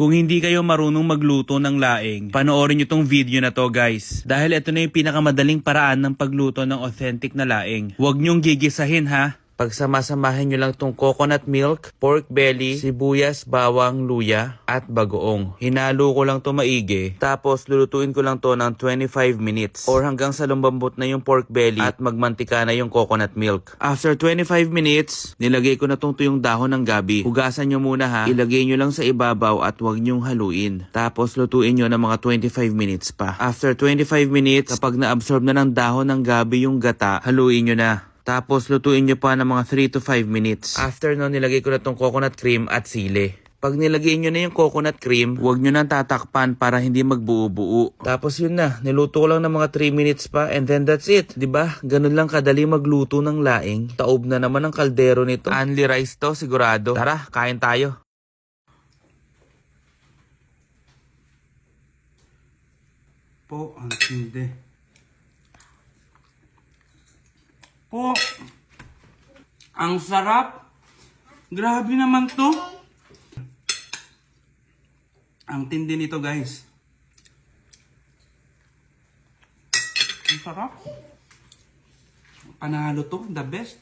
Kung hindi kayo marunong magluto ng laing, panoorin nyo tong video na to guys. Dahil ito na yung pinakamadaling paraan ng pagluto ng authentic na laing. Huwag nyong gigisahin ha. Pagsamasamahin nyo lang tong coconut milk, pork belly, sibuyas, bawang, luya, at bagoong. Hinalo ko lang to maigi. Tapos lulutuin ko lang to ng 25 minutes or hanggang sa lumambot na yung pork belly at magmantika na yung coconut milk. After 25 minutes, nilagay ko na tong tuyong dahon ng gabi. Hugasan nyo muna ha. Ilagay nyo lang sa ibabaw at huwag nyong haluin. Tapos lutuin nyo ng mga 25 minutes pa. After 25 minutes, kapag na-absorb na ng dahon ng gabi yung gata, haluin nyo na. Tapos lutuin nyo pa ng mga 3 to 5 minutes. After nun, nilagay ko na tong coconut cream at sili. Pag nilagay nyo na yung coconut cream, huwag nyo nang tatakpan para hindi magbuo-buo. Tapos yun na, niluto ko lang ng mga 3 minutes pa and then that's it. 'Di ba? Ganun lang kadali magluto ng laing. Taob na naman ang kaldero nito. Only rice to, sigurado. Tara, kain tayo. Po, ang tindi. Po, ang sarap. Grabe naman to. Ang tindi nito guys. Ang sarap. Panalo to, the best.